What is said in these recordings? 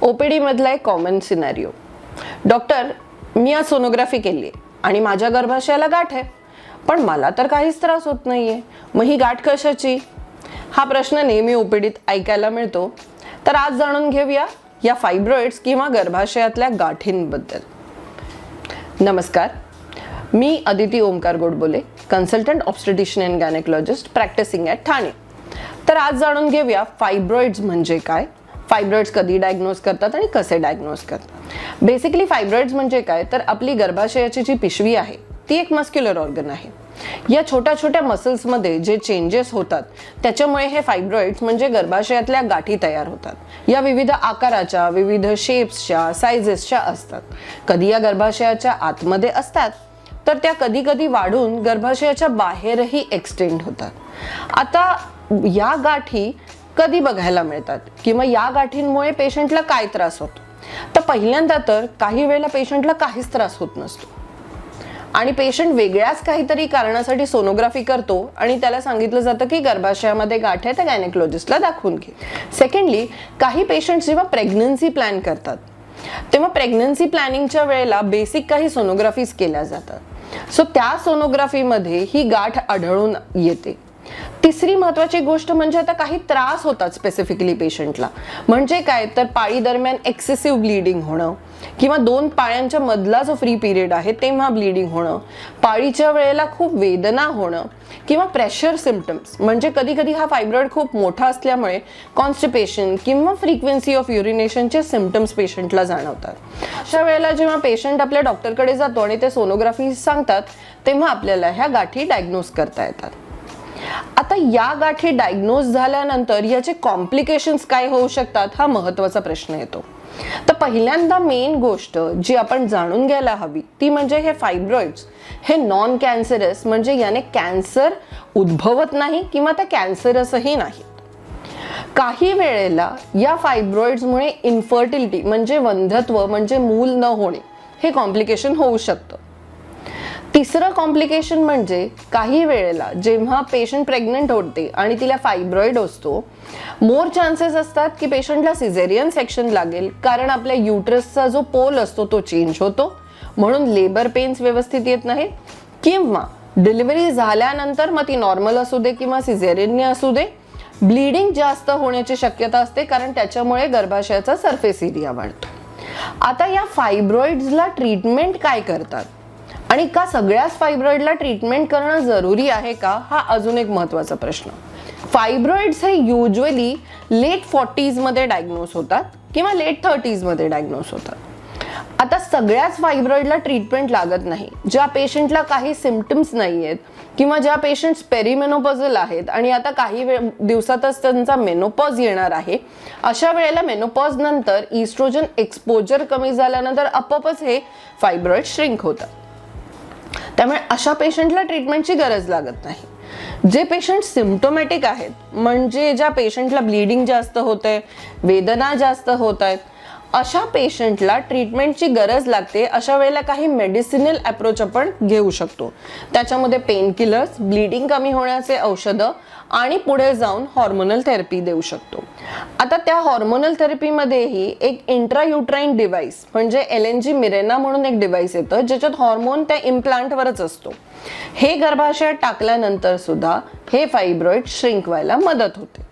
OPD मधला एक common scenario. Doctor, मी आज सोनोग्राफी केली आहे आणि माझ्या गर्भाशयाला गाठ आहे, पण मला तर काहीच त्रास होत नाहीये, मग ही गाठ कशाची? हा प्रश्न नेहमी ओपीडीत ऐकायला मिळतो. तर आज जाणून घेऊया या फायब्रॉइड्स किंवा गर्भाशयातल्या गाठींबद्दल. नमस्कार, मी Aditi Omkar Godbole, consultant obstetrician and gynaecologist practising at Thane. तर आज जाणून घेऊया फायब्रॉइड्स म्हणजे काय, फायब्रॉइड्स कधी डायग्नोज करतात आणि कसे डायग्नोज करतात. बेसिकली फायब्रॉइड्स म्हणजे काय, तर आपली गर्भाशयाची जी पिशवी आहे ती एक मस्क्युलर ऑर्गन आहे. या छोट्या छोट्या मसल्समध्ये जे चेंजेस होतात त्याच्यामुळे हे फायब्रॉइड्स म्हणजे गर्भाशयातल्या गाठी तयार होतात. या विविध आकाराच्या, विविध शेप्सच्या, सायझेसच्या असतात. कधी या गर्भाशयाच्या आतमध्ये असतात, तर त्या कधी कधी वाढून गर्भाशयाच्या बाहेरही एक्सटेंड होतात. आता या गाठी कधी बघायला मिळतात किंवा या गाठींमुळे पेशंटला काय त्रास होतो, तर पहिल्यांदा तर काही वेळेला पेशंटला काहीच त्रास होत नसतो आणि पेशंट वेगळ्याच काहीतरी कारणासाठी सोनोग्राफी करतो आणि त्याला सांगितलं जातं की गर्भाशयामध्ये गाठ आहे, तर गायनेकोलॉजिस्टला दाखवून घे. सेकंडली, काही पेशंट जेव्हा प्रेग्नन्सी प्लॅन करतात तेव्हा प्रेग्नन्सी प्लॅनिंगच्या वेळेला बेसिक काही सोनोग्राफीज केल्या जातात. सो त्या सोनोग्राफीमध्ये ही गाठ आढळून येते. तिसरी महत्वाची गोष्ट म्हणजे आता काही त्रास होतात स्पेसिफिकली पेशंटला. म्हणजे काय, तर पाळी दरम्यान एक्सेसिव्ह ब्लिडिंग होणं किंवा दोन पाळ्यांच्या मधला जो फ्री पिरियड आहे तेव्हा ब्लिडिंग होणं, पाळीच्या वेळेला खूप वेदना होणं किंवा प्रेशर सिम्पटम्स. म्हणजे कधी कधी हा फायब्रॉइड खूप मोठा असल्यामुळे कॉन्स्टिपेशन किंवा फ्रिक्वेन्सी ऑफ युरिनेशनचे सिम्पटम्स पेशंटला जाणवतात. अशा वेळेला जेव्हा पेशंट आपल्या डॉक्टरकडे जातो आणि ते सोनोग्राफी सांगतात तेव्हा आपल्याला ह्या गाठी डायग्नोज करता येतात. आता या गाठी डायग्नोज झाल्यानंतर याचे कॉम्प्लिकेशन्स काय होऊ शकतात हा महत्वाचा प्रश्न येतो. तर पहिल्यांदा मेन गोष्ट जी आपण जाणून घ्यायला हवी ती म्हणजे हे फायब्रॉइड्स हे नॉन कॅन्सरस, म्हणजे याने कॅन्सर उद्भवत नाही किंवा त्या कॅन्सरसही नाही. काही वेळेला या फायब्रॉइड्समुळे इन्फर्टिलिटी म्हणजे वंध्यत्व म्हणजे मूल न होणे हे कॉम्प्लिकेशन होऊ शकतं. तिसरं कॉम्प्लिकेशन म्हणजे काही वेळेला जेव्हा पेशंट प्रेग्नंट होते आणि तिला फायब्रॉइड असतो, मोर चान्सेस असतात की पेशंटला सिझेरियन सेक्शन लागेल, कारण आपल्या युट्रसचा जो पोल असतो तो चेंज होतो, म्हणून लेबर पेन्स व्यवस्थित येत नाही, किंवा डिलिव्हरी झाल्यानंतर मग ती नॉर्मल असू दे किंवा सिझेरियनने असू दे, ब्लिडिंग जास्त होण्याची शक्यता असते, कारण त्याच्यामुळे गर्भाशयाचा सरफेस एरिया वाढतो. आता या फायब्रॉइड्सला ट्रीटमेंट काय करतात आणि का सगळ्याच फायब्रॉइडला ट्रीटमेंट करणं जरुरी आहे का, हा अजून एक महत्वाचा प्रश्न. फायब्रॉइड्स हे युजली लेट 40s मध्ये डायग्नोज होतात किंवा लेट 30s मध्ये डायग्नोज होतात. आता सगळ्याच फायब्रॉइडला ट्रीटमेंट लागत नाही. ज्या पेशंटला काही सिम्पटम्स नाही आहेत किंवा ज्या पेशंट्स पेरिमेनोपॉजल आहेत आणि आता काही दिवसातच त्यांचा मेनोपॉज येणार आहे, अशा वेळेला मेनोपॉज नंतर इस्ट्रोजन एक्सपोजर कमी झाल्यानंतर आपोआपच हे फायब्रॉइड श्रिंक होतात. त्यामुळे अशा पेशंटला ट्रीटमेंटची गरज लागत नाही. जे पेशंट सिम्प्टोमॅटिक आहेत, म्हणजे ज्या पेशंटला ब्लिडिंग जास्त होते, वेदना जास्त होत आहेत, अशा पेशंटला ट्रीटमेंटची गरज लागते. अशा वेळेला काही मेडिसिनल अप्रोच आपण घेऊ शकतो. त्याच्यामध्ये पेन किलर्स, ब्लिडिंग कमी होण्याचे औषधं आणि पुढे जाऊन हॉर्मोनल थेरपी देऊ शकतो. आता त्या हॉर्मोनल थेरपीमध्येही एक इंट्रायुट्राईन डिव्हाइस म्हणजे LNG मिरेना म्हणून एक डिव्हाइस येतं, ज्याच्यात हॉर्मोन त्या इम्प्लांटवरच असतो. हे गर्भाशयात टाकल्यानंतर सुद्धा हे फायब्रॉइड श्रिंक व्हायला मदत होते.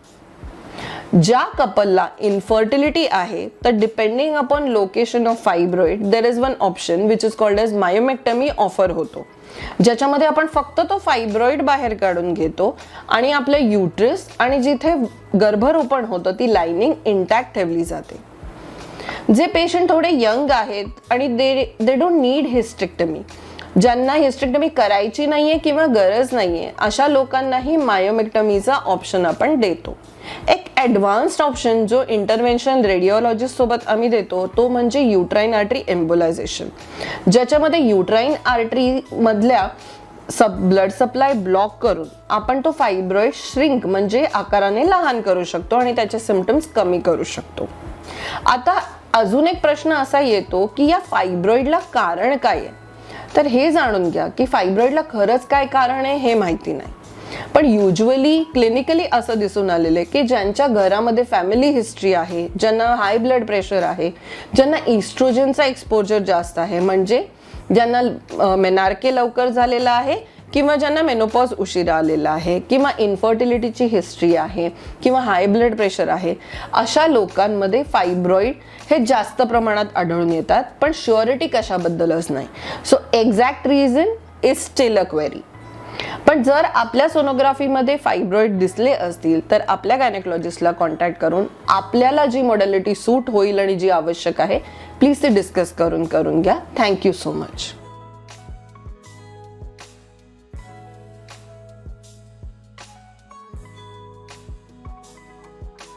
ज्या कपलला इन्फर्टिलिटी आहे, तर depending upon location of fibroid there is one option which is called as myomectomy offer होतो, ज्याच्यामध्ये आपण फक्त तो फायब्रॉइड बाहेर काढून घेतो आणि आपलं युट्रस आणि जिथे गर्भरोपण होतं ती लाइनिंग इंटॅक्ट ठेवली जाते. जे पेशंट थोडे यंग आहेत आणि दे डोंट नीड हिस्टेक्टमी, ज्यांना हिस्टेक्टमी करायची नाहीये किंवा गरज नाहीये, अशा लोकांनाही मायोमेक्टमीचा ऑप्शन आपण देतो. एक ॲडव्हान्स्ड ऑप्शन जो इंटरव्हेन्शन रेडिओलॉजिस्ट सोबत आम्ही देतो तो म्हणजे युट्राईन आर्टरी एम्बोलायझेशन, ज्याच्यामध्ये युट्राईन आर्टरी मधल्या ब्लड सप्लाय ब्लॉक करून आपण तो फायब्रॉइड श्रिंक म्हणजे आकाराने लहान करू शकतो आणि त्याचे सिम्पटम्स कमी करू शकतो. आता अजून एक प्रश्न असा येतो की या फायब्रॉइडला कारण काय आहे, तर हे जाणून घ्या की फायब्रॉइडला खरंच काय कारण आहे हे माहिती नाही. पण युजली क्लिनिकली असं दिसून आलेलं आहे की ज्यांच्या घरामध्ये फॅमिली हिस्ट्री आहे, ज्यांना हाय ब्लड प्रेशर आहे, ज्यांना इस्ट्रोजनचा एक्सपोजर जास्त आहे, म्हणजे ज्यांना मेनार्के लवकर झालेला आहे किंवा ज्यांना मेनोपॉज उशिरा आलेला आहे किंवा इन्फर्टिलिटीची हिस्ट्री आहे किंवा हाय ब्लड प्रेशर आहे, अशा लोकांमध्ये फायब्रॉइड हे जास्त प्रमाणात आढळून येतात. पण शुअरिटी कशाबद्दलच नाही. So exact reason is steel a query. पण जर आपल्या सोनोग्राफीमध्ये फायब्रॉइड दिसले असतील तर आपल्या गायनेकॉलॉजिस्टला कॉन्टॅक्ट करून आपल्याला जी मॉडेलिटी सूट होईल आणि जी आवश्यक आहे प्लीज ते डिस्कस करून घ्या. Thank you so much.